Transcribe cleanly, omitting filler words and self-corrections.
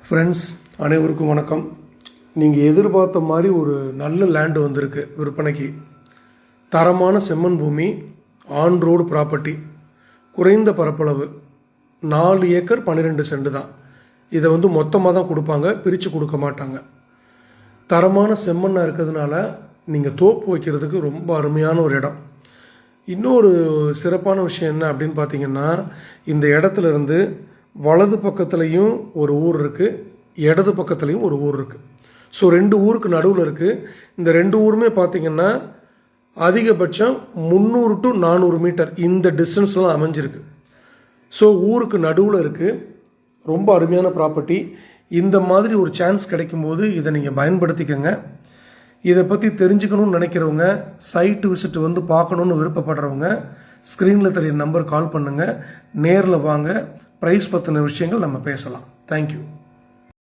Friends அனைவருக்கும் வணக்கம். நீங்கள் எதிர்பார்த்த மாதிரி ஒரு நல்ல லேண்டு வந்திருக்கு விற்பனைக்கு. தரமான செம்மண் பூமி, ஆன் ரோடு ப்ராப்பர்ட்டி, குறைந்த பரப்பளவு, 4 ஏக்கர் 12 சென்ட் தான். இதை மொத்தமாக தான் கொடுப்பாங்க, பிரித்து கொடுக்க மாட்டாங்க. தரமான செம்மண்ணாக இருக்கிறதுனால நீங்கள் தோப்பு வைக்கிறதுக்கு ரொம்ப அருமையான ஒரு இடம். இன்னொரு சிறப்பான விஷயம் என்ன அப்படின்னு பார்த்தீங்கன்னா, இந்த இடத்துல இருந்து வலது பக்கத்துலேயும் ஒரு ஊர் இருக்குது, இடது பக்கத்துலேயும் ஒரு ஊர் இருக்குது. ஸோ 2 ஊருக்கு நடுவில் இருக்குது. இந்த 2 ஊருமே பார்த்திங்கன்னா அதிகபட்சம் 300 to 400 மீட்டர் இந்த டிஸ்டன்ஸ்லாம் அமைஞ்சிருக்கு. ஸோ ஊருக்கு நடுவில் இருக்குது. ரொம்ப அருமையான ப்ராப்பர்ட்டி. இந்த மாதிரி ஒரு சான்ஸ் கிடைக்கும்போது இதை நீங்கள் பயன்படுத்திக்கங்க. இதை பற்றி தெரிஞ்சுக்கணும்னு நினைக்கிறவங்க, சைட் விசிட் பார்க்கணுன்னு விருப்பப்படுறவங்க ஸ்க்ரீனில் தெரியுற நம்பர் கால் பண்ணுங்கள். நேரில் வாங்க, ப்ரைஸ் பற்றின விஷயங்கள் நம்ம பேசலாம். தேங்க்யூ.